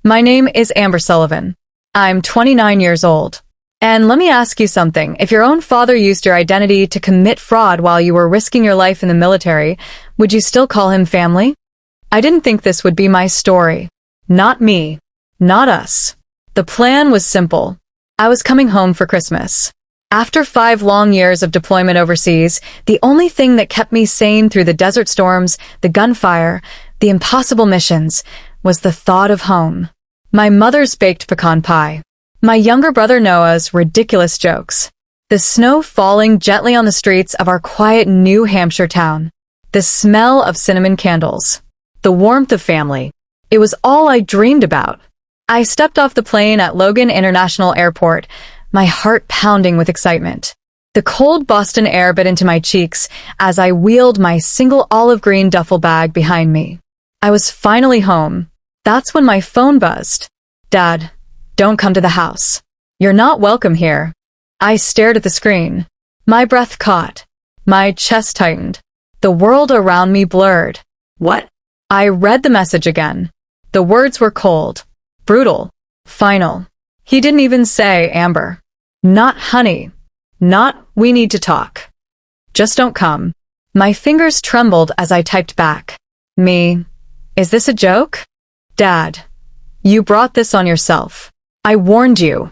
My name is Amber Sullivan. I'm 29 years old. And let me ask you something. If your own father used your identity to commit fraud while you were risking your life in the military, would you still call him family? I didn't think this would be my story. Not me. Not us. The plan was simple. I was coming home for Christmas. After 5 long years of deployment overseas, the only thing that kept me sane through the desert storms, the gunfire, the impossible missions, was the thought of home. My mother's baked pecan pie. My younger brother Noah's ridiculous jokes. The snow falling gently on the streets of our quiet New Hampshire town. The smell of cinnamon candles. The warmth of family. It was all I dreamed about. I stepped off the plane at Logan International Airport, my heart pounding with excitement. The cold Boston air bit into my cheeks as I wheeled my single olive green duffel bag behind me. I was finally home. That's when my phone buzzed. Dad, don't come to the house. You're not welcome here. I stared at the screen. My breath caught. My chest tightened. The world around me blurred. What? I read the message again. The words were cold, brutal, final. He didn't even say Amber. Not honey. Not we need to talk. Just don't come. My fingers trembled as I typed back. Me. Is this a joke? Dad. You brought this on yourself. I warned you.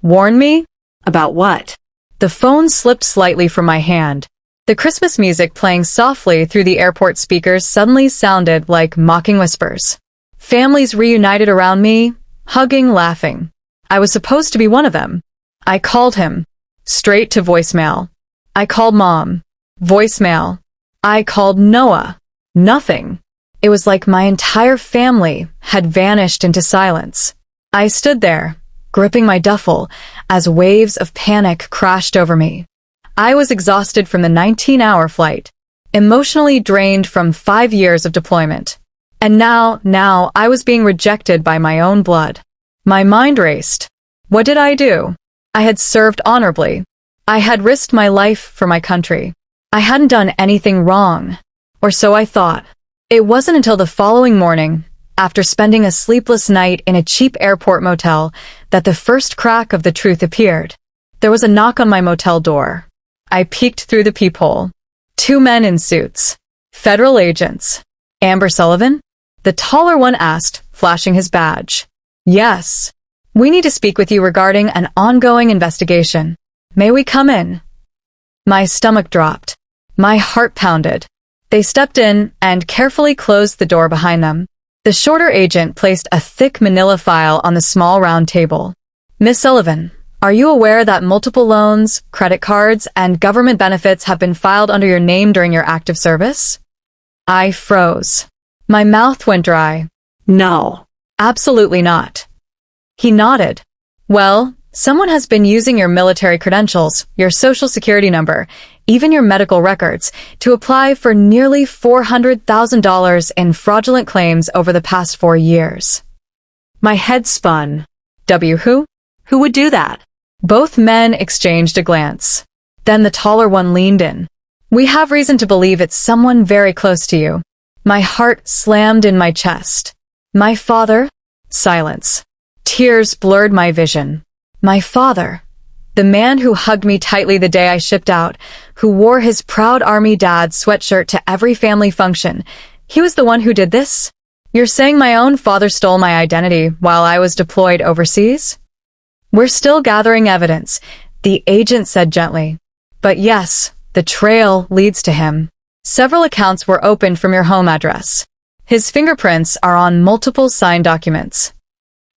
Warn me? About what? The phone slipped slightly from my hand. The Christmas music playing softly through the airport speakers suddenly sounded like mocking whispers. Families reunited around me, hugging, laughing. I was supposed to be one of them. I called him. Straight to voicemail. I called Mom. Voicemail. I called Noah. Nothing. It was like my entire family had vanished into silence. I stood there, gripping my duffel, as waves of panic crashed over me. I was exhausted from the 19-hour flight, emotionally drained from 5 years of deployment. And now I was being rejected by my own blood. My mind raced. What did I do? I had served honorably. I had risked my life for my country. I hadn't done anything wrong. Or so I thought. It wasn't until the following morning, after spending a sleepless night in a cheap airport motel, that the first crack of the truth appeared. There was a knock on my motel door. I peeked through the peephole. 2 men in suits. Federal agents. Amber Sullivan? The taller one asked, flashing his badge. Yes. We need to speak with you regarding an ongoing investigation. May we come in? My stomach dropped. My heart pounded. They stepped in and carefully closed the door behind them. The shorter agent placed a thick manila file on the small round table. Miss Sullivan, are you aware that multiple loans, credit cards, and government benefits have been filed under your name during your active service? I froze. My mouth went dry. No. Absolutely not. He nodded. Well, someone has been using your military credentials, your social security number, even your medical records, to apply for nearly $400,000 in fraudulent claims over the past 4 years. My head spun. Who? Who would do that? Both men exchanged a glance. Then the taller one leaned in. We have reason to believe it's someone very close to you. My heart slammed in my chest. My father? Silence. Tears blurred my vision. My father. The man who hugged me tightly the day I shipped out, who wore his proud Army dad sweatshirt to every family function. He was the one who did this? You're saying my own father stole my identity while I was deployed overseas? We're still gathering evidence, the agent said gently. But yes, the trail leads to him. Several accounts were opened from your home address. His fingerprints are on multiple signed documents.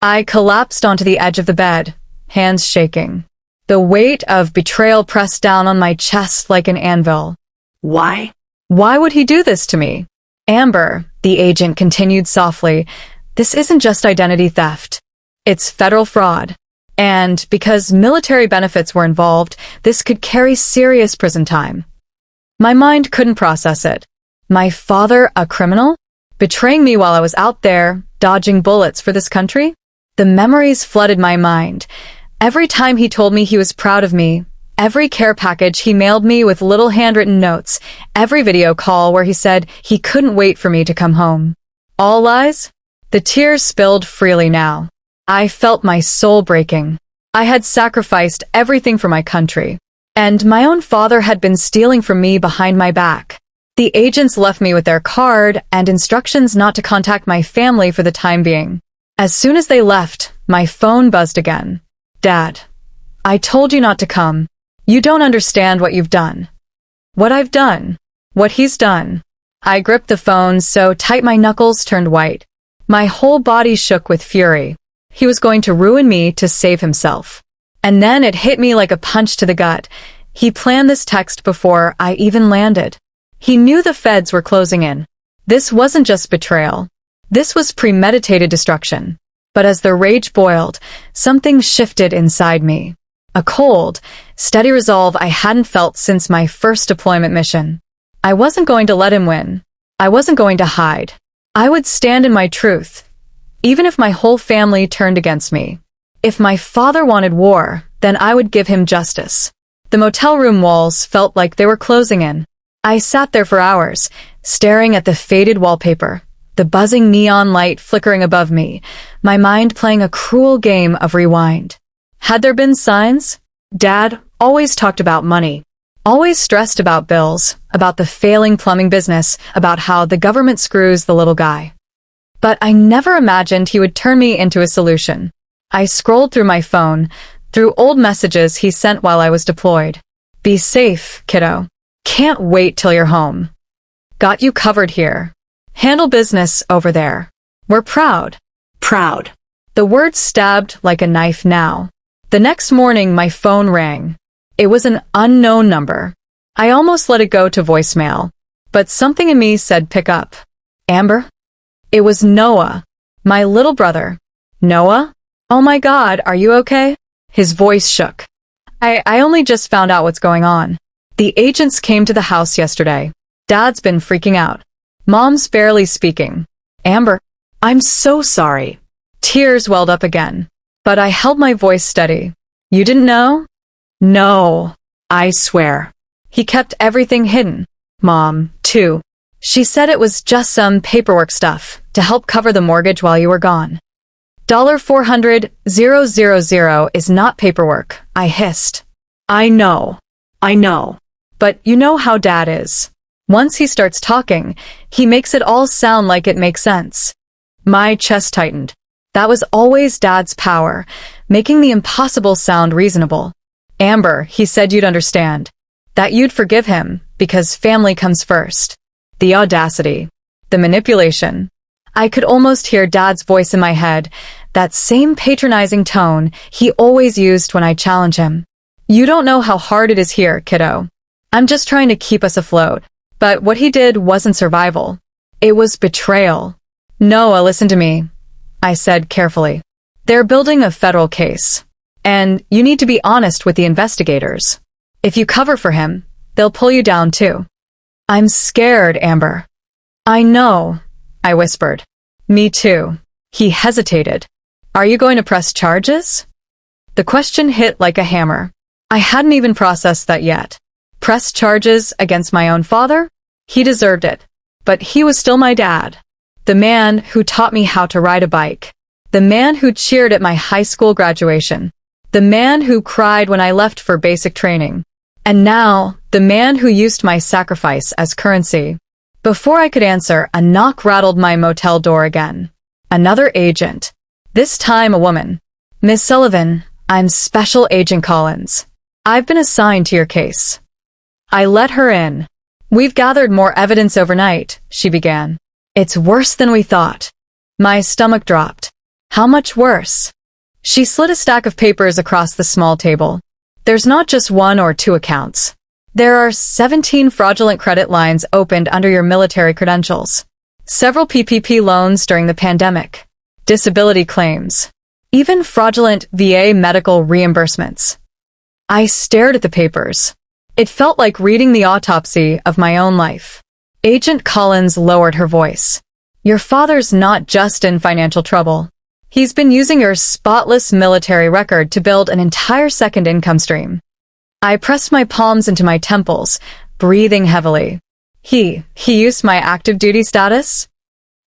I collapsed onto the edge of the bed, hands shaking. The weight of betrayal pressed down on my chest like an anvil. Why? Why would he do this to me? Amber, the agent continued softly, this isn't just identity theft. It's federal fraud. And because military benefits were involved, this could carry serious prison time. My mind couldn't process it. My father, a criminal? Betraying me while I was out there, dodging bullets for this country? The memories flooded my mind. Every time he told me he was proud of me, every care package he mailed me with little handwritten notes, every video call where he said he couldn't wait for me to come home. All lies? The tears spilled freely now. I felt my soul breaking. I had sacrificed everything for my country. And my own father had been stealing from me behind my back. The agents left me with their card and instructions not to contact my family for the time being. As soon as they left, my phone buzzed again. Dad, I told you not to come. You don't understand what you've done. What I've done. What he's done. I gripped the phone so tight my knuckles turned white. My whole body shook with fury. He was going to ruin me to save himself. And then it hit me like a punch to the gut. He planned this text before I even landed. He knew the feds were closing in. This wasn't just betrayal. This was premeditated destruction. But as the rage boiled, something shifted inside me. A cold, steady resolve I hadn't felt since my first deployment mission. I wasn't going to let him win. I wasn't going to hide. I would stand in my truth, even if my whole family turned against me. If my father wanted war, then I would give him justice. The motel room walls felt like they were closing in. I sat there for hours, staring at the faded wallpaper, the buzzing neon light flickering above me, my mind playing a cruel game of rewind. Had there been signs? Dad always talked about money, always stressed about bills, about the failing plumbing business, about how the government screws the little guy. But I never imagined he would turn me into a solution. I scrolled through my phone, through old messages he sent while I was deployed. Be safe, kiddo. Can't wait till you're home. Got you covered here. Handle business over there. We're proud. Proud. The words stabbed like a knife now. The next morning my phone rang. It was an unknown number. I almost let it go to voicemail. But something in me said pick up. Amber? It was Noah, my little brother. Noah? Oh my God, are you okay? His voice shook. I only just found out what's going on. The agents came to the house yesterday. Dad's been freaking out. Mom's barely speaking. Amber, I'm so sorry. Tears welled up again. But I held my voice steady. You didn't know? No. I swear. He kept everything hidden. Mom, too. She said it was just some paperwork stuff to help cover the mortgage while you were gone. $400,000 is not paperwork, I hissed. I know. But you know how Dad is. Once he starts talking, he makes it all sound like it makes sense. My chest tightened. That was always Dad's power, making the impossible sound reasonable. Amber, he said you'd understand. That you'd forgive him, because family comes first. The audacity. The manipulation. I could almost hear Dad's voice in my head, that same patronizing tone he always used when I challenge him. You don't know how hard it is here, kiddo. I'm just trying to keep us afloat. But what he did wasn't survival. It was betrayal. Noah, listen to me, I said carefully. They're building a federal case. And you need to be honest with the investigators. If you cover for him, they'll pull you down too. I'm scared, Amber. I know, I whispered. Me too. He hesitated. Are you going to press charges? The question hit like a hammer. I hadn't even processed that yet. Press charges against my own father? He deserved it. But he was still my dad. The man who taught me how to ride a bike. The man who cheered at my high school graduation. The man who cried when I left for basic training. And now, the man who used my sacrifice as currency. Before I could answer, a knock rattled my motel door again. Another agent. This time a woman. Miss Sullivan, I'm Special Agent Collins. I've been assigned to your case. I let her in. We've gathered more evidence overnight, she began. It's worse than we thought. My stomach dropped. How much worse? She slid a stack of papers across the small table. There's not just one or two accounts. There are 17 fraudulent credit lines opened under your military credentials. Several PPP loans during the pandemic. Disability claims. Even fraudulent VA medical reimbursements. I stared at the papers. It felt like reading the autopsy of my own life. Agent Collins lowered her voice. Your father's not just in financial trouble. He's been using your spotless military record to build an entire second income stream. I pressed my palms into my temples, breathing heavily. He used my active duty status?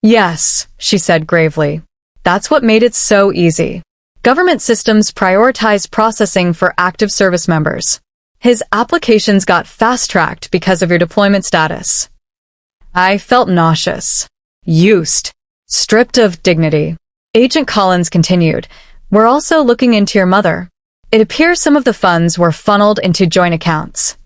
Yes, she said gravely. That's what made it so easy. Government systems prioritized processing for active service members. His applications got fast-tracked because of your deployment status. I felt nauseous. Used. Stripped of dignity. Agent Collins continued, "We're also looking into your mother. It appears some of the funds were funneled into joint accounts."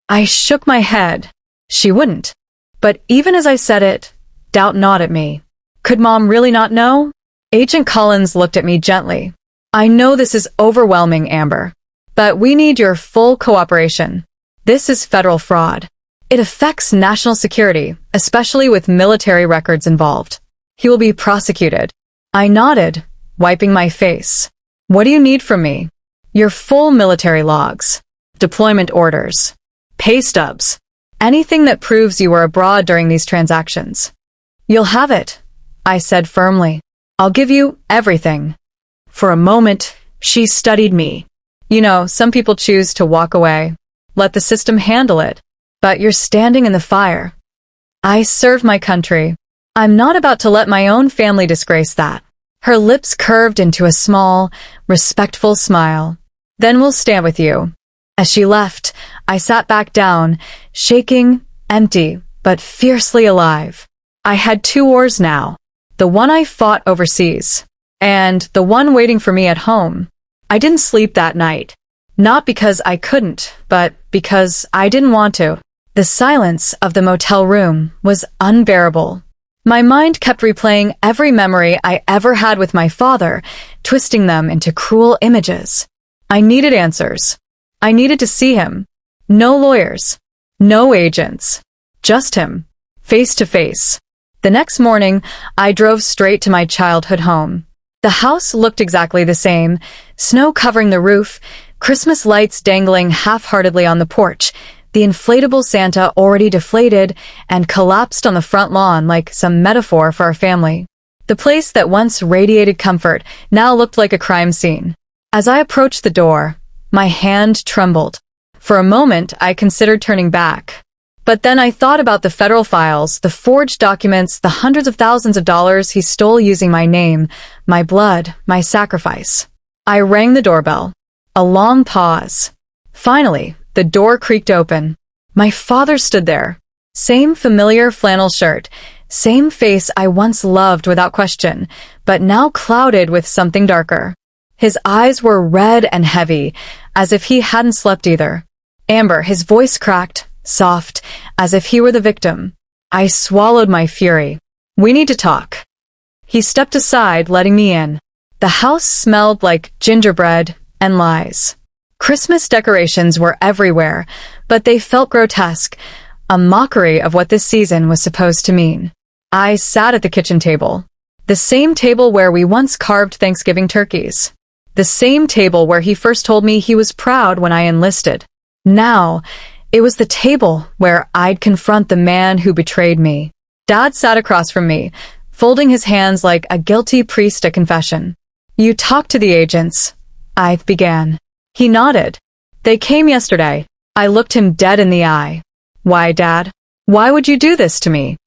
I shook my head. She wouldn't. But even as I said it, doubt gnawed at me. Could Mom really not know? Agent Collins looked at me gently. "I know this is overwhelming, Amber, but we need your full cooperation. This is federal fraud. It affects national security, especially with military records involved. He will be prosecuted." I nodded, wiping my face. "What do you need from me?" "Your full military logs, deployment orders, pay stubs, anything that proves you were abroad during these transactions." "You'll have it," I said firmly. "I'll give you everything." For a moment, she studied me. "You know, some people choose to walk away. Let the system handle it. But you're standing in the fire." "I serve my country. I'm not about to let my own family disgrace that." Her lips curved into a small, respectful smile. "Then we'll stand with you." As she left, I sat back down, shaking, empty, but fiercely alive. I had two wars now. The one I fought overseas, and the one waiting for me at home. I didn't sleep that night. Not because I couldn't, but because I didn't want to. The silence of the motel room was unbearable. My mind kept replaying every memory I ever had with my father, twisting them into cruel images. I needed answers. I needed to see him. No lawyers. No agents. Just him. Face to face. The next morning, I drove straight to my childhood home. The house looked exactly the same, snow covering the roof, Christmas lights dangling half-heartedly on the porch, the inflatable Santa already deflated and collapsed on the front lawn like some metaphor for our family. The place that once radiated comfort now looked like a crime scene. As I approached the door, my hand trembled. For a moment, I considered turning back. But then I thought about the federal files, the forged documents, the hundreds of thousands of dollars he stole using my name, my blood, my sacrifice. I rang the doorbell. A long pause. Finally, the door creaked open. My father stood there. Same familiar flannel shirt, same face I once loved without question, but now clouded with something darker. His eyes were red and heavy, as if he hadn't slept either. "Amber," his voice cracked, soft, as if he were the victim. I swallowed my fury. "We need to talk." He stepped aside, letting me in. The house smelled like gingerbread and lies. Christmas decorations were everywhere, but they felt grotesque, a mockery of what this season was supposed to mean. I sat at the kitchen table. The same table where we once carved Thanksgiving turkeys. The same table where he first told me he was proud when I enlisted. Now, it was the table where I'd confront the man who betrayed me. Dad sat across from me, folding his hands like a guilty priest at confession. "You talked to the agents," I began. He nodded. "They came yesterday." I looked him dead in the eye. "Why, Dad? Why would you do this to me?"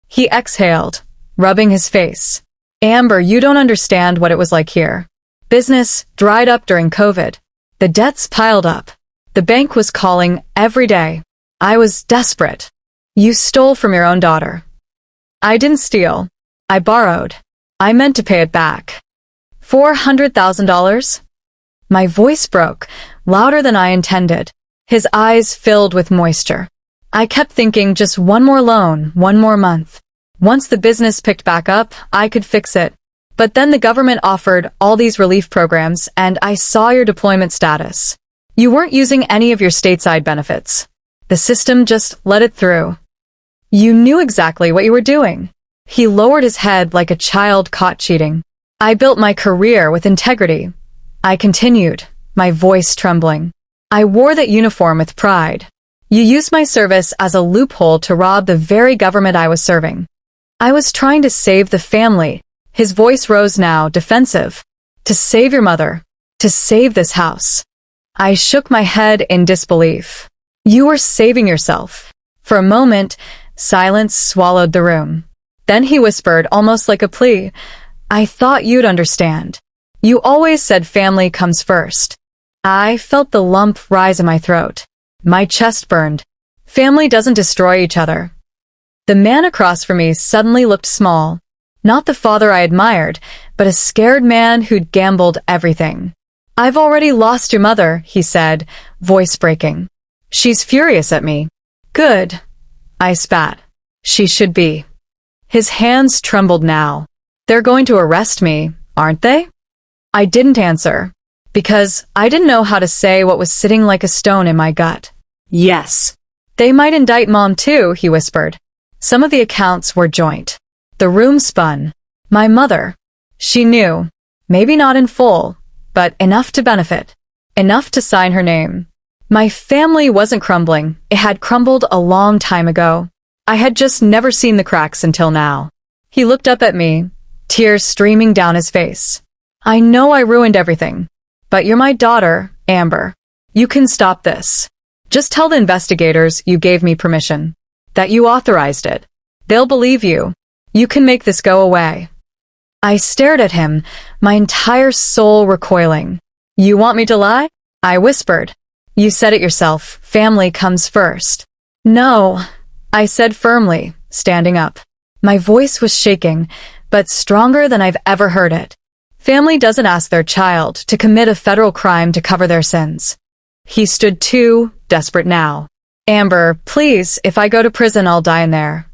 He exhaled, rubbing his face. "Amber, you don't understand what it was like here. Business dried up during COVID. The debts piled up. The bank was calling every day. I was desperate. You stole from your own daughter." "I didn't steal. I borrowed. I meant to pay it back." $400,000? My voice broke, louder than I intended. His eyes filled with moisture. I kept thinking just one more loan, one more month. Once the business picked back up, I could fix it. But then the government offered all these relief programs, and I saw your deployment status. You weren't using any of your stateside benefits. The system just let it through. You knew exactly what you were doing. He lowered his head like a child caught cheating. I built my career with integrity. I continued, my voice trembling. I wore that uniform with pride. You used my service as a loophole to rob the very government I was serving. I was trying to save the family. His voice rose now, defensive. To save your mother. To save this house. I shook my head in disbelief. You were saving yourself. For a moment, silence swallowed the room. Then he whispered, almost like a plea, I thought you'd understand. You always said family comes first. I felt the lump rise in my throat. My chest burned. Family doesn't destroy each other. The man across from me suddenly looked small. Not the father I admired, but a scared man who'd gambled everything. I've already lost your mother, he said, voice breaking. She's furious at me. Good. I spat. She should be. His hands trembled now. They're going to arrest me, aren't they? I didn't answer, because I didn't know how to say what was sitting like a stone in my gut. Yes. They might indict Mom too, he whispered. Some of the accounts were joint. The room spun. My mother. She knew. Maybe not in full, but enough to benefit. Enough to sign her name. My family wasn't crumbling. It had crumbled a long time ago. I had just never seen the cracks until now. He looked up at me, tears streaming down his face. I know I ruined everything, but you're my daughter, Amber. You can stop this. Just tell the investigators you gave me permission, that you authorized it. They'll believe you. You can make this go away. I stared at him, my entire soul recoiling. You want me to lie? I whispered. You said it yourself. Family comes first. No, I said firmly, standing up. My voice was shaking, but stronger than I've ever heard it. Family doesn't ask their child to commit a federal crime to cover their sins. He stood too desperate now. Amber, please, if I go to prison, I'll die in there.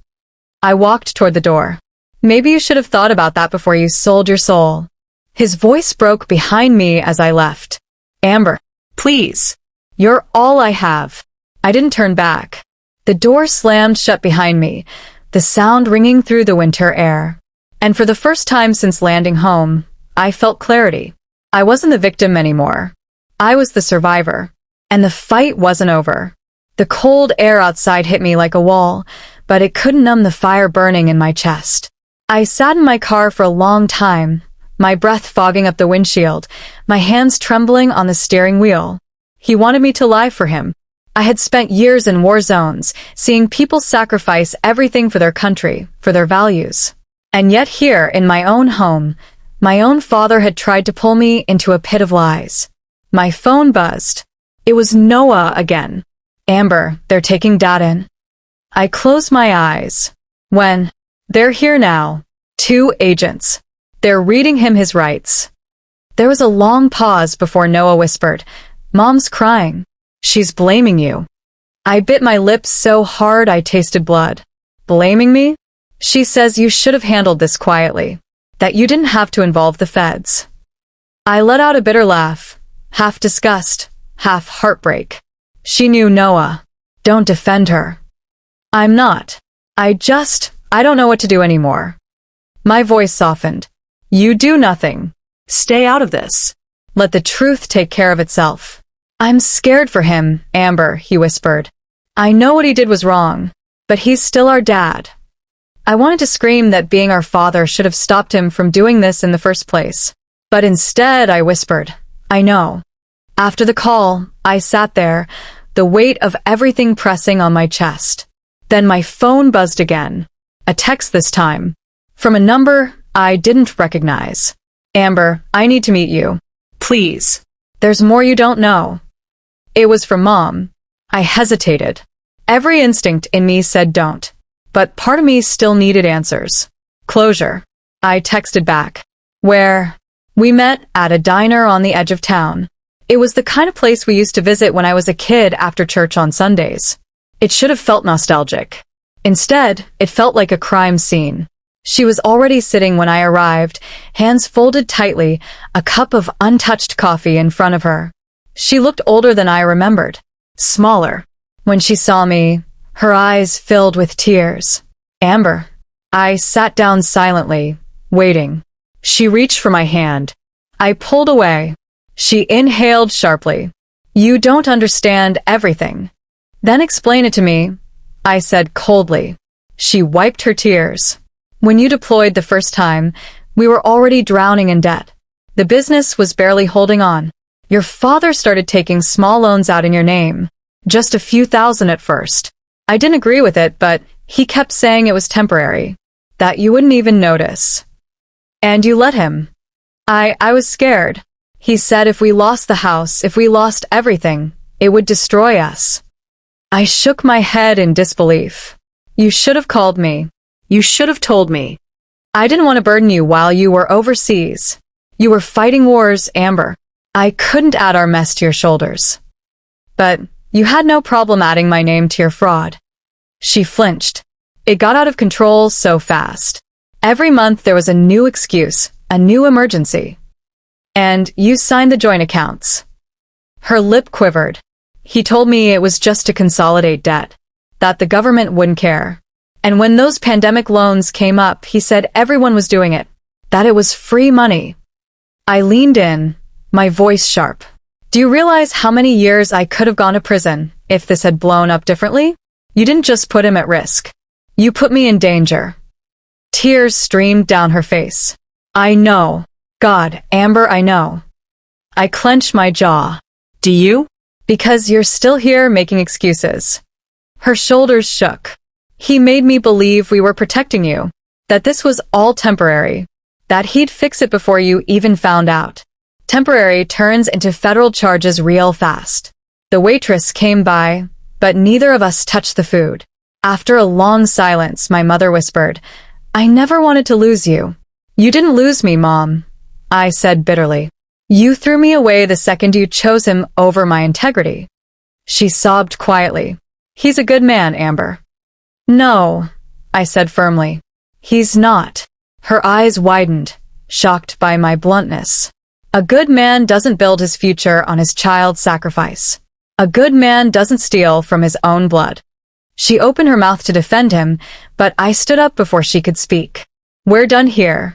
I walked toward the door. Maybe you should have thought about that before you sold your soul. His voice broke behind me as I left. Amber, please. You're all I have. I didn't turn back. The door slammed shut behind me, the sound ringing through the winter air. And for the first time since landing home, I felt clarity. I wasn't the victim anymore. I was the survivor. And the fight wasn't over. The cold air outside hit me like a wall, but it couldn't numb the fire burning in my chest. I sat in my car for a long time, my breath fogging up the windshield, my hands trembling on the steering wheel. He wanted me to lie for him. I had spent years in war zones, seeing people sacrifice everything for their country, for their values. And yet here, in my own home, my own father had tried to pull me into a pit of lies. My phone buzzed. It was Noah again. Amber, they're taking Dad in. I closed my eyes. When? They're here now. 2 agents. They're reading him his rights. There was a long pause before Noah whispered, Mom's crying. She's blaming you. I bit my lips so hard I tasted blood. Blaming me? She says you should have handled this quietly. That you didn't have to involve the feds. I let out a bitter laugh, half disgust, half heartbreak. She knew Noah. Don't defend her. I'm not. I don't know what to do anymore. My voice softened. You do nothing. Stay out of this. Let the truth take care of itself. I'm scared for him, Amber, he whispered. I know what he did was wrong, but he's still our dad. I wanted to scream that being our father should have stopped him from doing this in the first place. But instead, I whispered, I know. After the call, I sat there, the weight of everything pressing on my chest. Then my phone buzzed again. A text this time. From a number I didn't recognize. Amber, I need to meet you. Please. There's more you don't know. It was from Mom. I hesitated. Every instinct in me said don't. But part of me still needed answers. Closure. I texted back. Where? We met at a diner on the edge of town. It was the kind of place we used to visit when I was a kid after church on Sundays. It should have felt nostalgic. Instead, it felt like a crime scene. She was already sitting when I arrived, hands folded tightly, a cup of untouched coffee in front of her. She looked older than I remembered. Smaller. When she saw me, her eyes filled with tears. Amber. I sat down silently, waiting. She reached for my hand. I pulled away. She inhaled sharply. You don't understand everything. Then explain it to me, I said coldly. She wiped her tears. When you deployed the first time, we were already drowning in debt. The business was barely holding on. Your father started taking small loans out in your name. Just a few thousand at first. I didn't agree with it, but he kept saying it was temporary. that you wouldn't even notice. And you let him. I was scared. He said if we lost the house, if we lost everything, it would destroy us. I shook my head in disbelief. You should have called me. You should have told me. I didn't want to burden you while you were overseas. You were fighting wars, Amber. I couldn't add our mess to your shoulders. But you had no problem adding my name to your fraud. She flinched. It got out of control so fast. Every month there was a new excuse, a new emergency. And you signed the joint accounts. Her lip quivered. He told me it was just to consolidate debt, that the government wouldn't care. And when those pandemic loans came up, he said everyone was doing it, that it was free money. I leaned in, my voice sharp. Do you realize how many years I could have gone to prison if this had blown up differently? You didn't just put him at risk. You put me in danger. Tears streamed down her face. I know. God, Amber, I know. I clenched my jaw. Do you? Because you're still here making excuses. Her shoulders shook. He made me believe we were protecting you, that this was all temporary, that he'd fix it before you even found out. Temporary turns into federal charges real fast. The waitress came by, but neither of us touched the food. After a long silence, my mother whispered, I never wanted to lose you. You didn't lose me, Mom, I said bitterly. You threw me away the second you chose him over my integrity. She sobbed quietly. He's a good man, Amber. No, I said firmly. He's not. Her eyes widened, shocked by my bluntness. A good man doesn't build his future on his child's sacrifice. A good man doesn't steal from his own blood. She opened her mouth to defend him, but I stood up before she could speak. We're done here.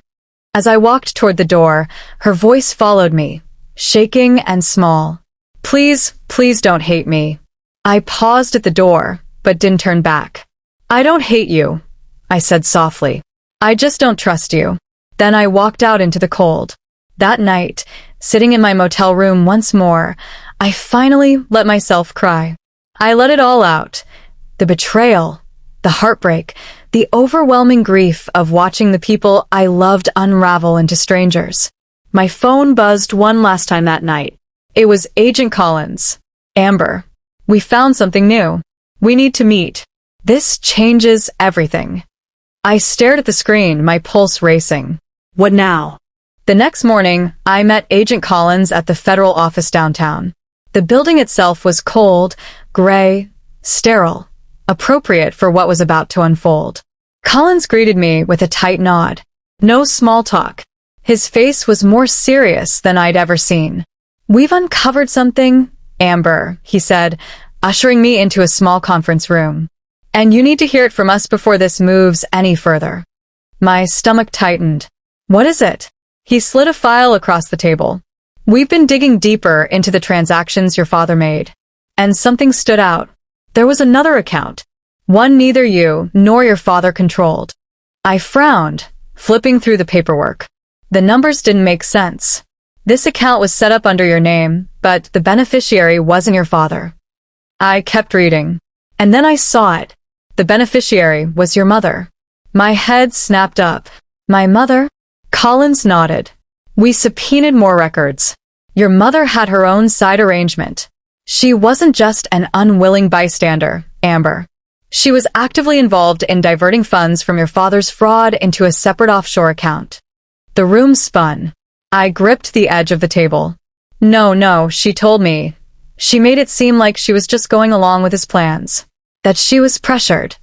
As I walked toward the door, her voice followed me, shaking and small. Please, please don't hate me. I paused at the door, but didn't turn back. I don't hate you, I said softly. I just don't trust you. Then I walked out into the cold. That night, sitting in my motel room once more, I finally let myself cry. I let it all out. The betrayal, the heartbreak, the overwhelming grief of watching the people I loved unravel into strangers. My phone buzzed one last time that night. It was Agent Collins. Amber, we found something new. We need to meet. This changes everything. I stared at the screen, my pulse racing. What now? The next morning, I met Agent Collins at the federal office downtown. The building itself was cold, gray, sterile, appropriate for what was about to unfold. Collins greeted me with a tight nod. No small talk. His face was more serious than I'd ever seen. We've uncovered something, Amber, he said, ushering me into a small conference room. And you need to hear it from us before this moves any further. My stomach tightened. What is it? He slid a file across the table. We've been digging deeper into the transactions your father made. And something stood out. There was another account. One neither you nor your father controlled. I frowned, flipping through the paperwork. The numbers didn't make sense. This account was set up under your name, but the beneficiary wasn't your father. I kept reading. And then I saw it. The beneficiary was your mother. My head snapped up. My mother? Collins nodded. We subpoenaed more records. Your mother had her own side arrangement. She wasn't just an unwilling bystander, Amber. She was actively involved in diverting funds from your father's fraud into a separate offshore account. The room spun. I gripped the edge of the table. No, she told me. She made it seem like she was just going along with his plans. That she was pressured.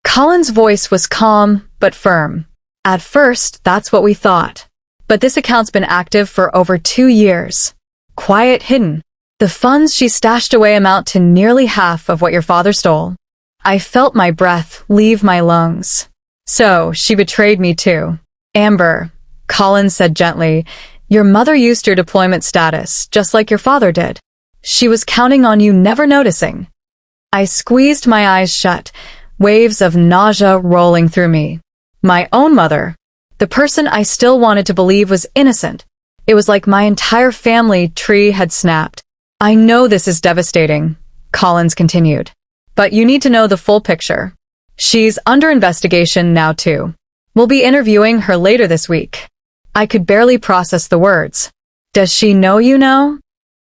Collins' voice was calm, but firm. At first, that's what we thought. But this account's been active for over 2 years. Quiet, hidden. The funds she stashed away amount to nearly half of what your father stole. I felt my breath leave my lungs. So, she betrayed me too. Amber, Collins said gently, your mother used your deployment status, just like your father did. She was counting on you never noticing. I squeezed my eyes shut, waves of nausea rolling through me. My own mother, the person I still wanted to believe was innocent. It was like my entire family tree had snapped. I know this is devastating, Collins continued. But you need to know the full picture. She's under investigation now too. We'll be interviewing her later this week. I could barely process the words. Does she know you know?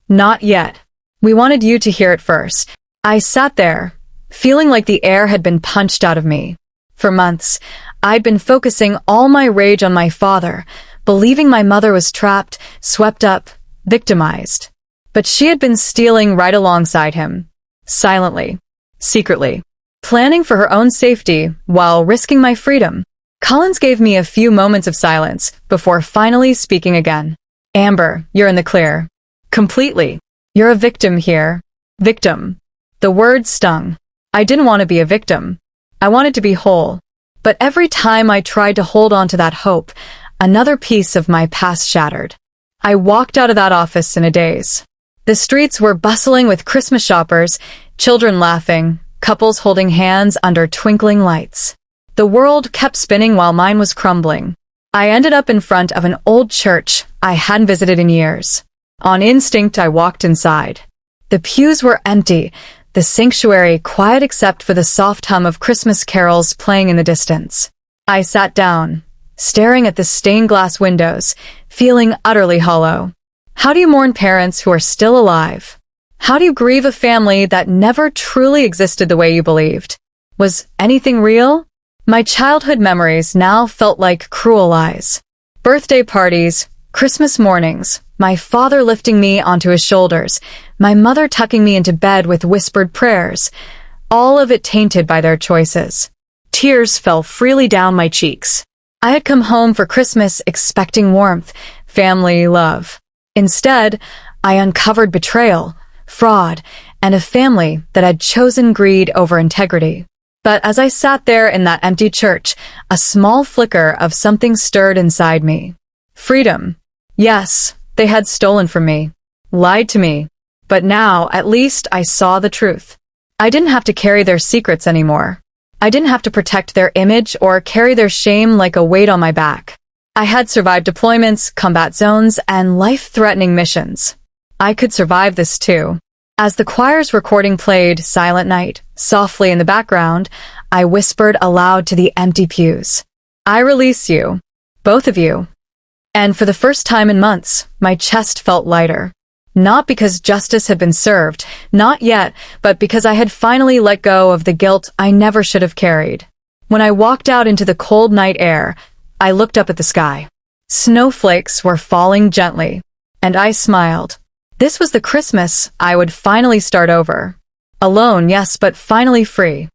Not yet. We wanted you to hear it first. I sat there, feeling like the air had been punched out of me. For months, I'd been focusing all my rage on my father, believing my mother was trapped, swept up, victimized. But she had been stealing right alongside him, silently, secretly, planning for her own safety while risking my freedom. Collins gave me a few moments of silence before finally speaking again. Amber, you're in the clear. Completely. You're a victim here. Victim. The word stung. I didn't want to be a victim. I wanted to be whole. But every time I tried to hold on to that hope, another piece of my past shattered. I walked out of that office in a daze. The streets were bustling with Christmas shoppers, children laughing, couples holding hands under twinkling lights. The world kept spinning while mine was crumbling. I ended up in front of an old church I hadn't visited in years. On instinct, I walked inside. The pews were empty, the sanctuary quiet except for the soft hum of Christmas carols playing in the distance. I sat down, staring at the stained glass windows, feeling utterly hollow. How do you mourn parents who are still alive? How do you grieve a family that never truly existed the way you believed? Was anything real? My childhood memories now felt like cruel lies. Birthday parties, Christmas mornings, my father lifting me onto his shoulders, my mother tucking me into bed with whispered prayers, all of it tainted by their choices. Tears fell freely down my cheeks. I had come home for Christmas expecting warmth, family, love. Instead, I uncovered betrayal, fraud, and a family that had chosen greed over integrity. But as I sat there in that empty church, a small flicker of something stirred inside me. Freedom. Yes, they had stolen from me, lied to me. But now, at least, I saw the truth. I didn't have to carry their secrets anymore. I didn't have to protect their image or carry their shame like a weight on my back. I had survived deployments, combat zones, and life-threatening missions. I could survive this too. As the choir's recording played Silent Night softly in the background, I whispered aloud to the empty pews. I release you, both of you. And for the first time in months, my chest felt lighter. Not because justice had been served, not yet, but because I had finally let go of the guilt I never should have carried. When I walked out into the cold night air, I looked up at the sky. Snowflakes were falling gently, and I smiled. This was the Christmas I would finally start over. Alone, yes, but finally free.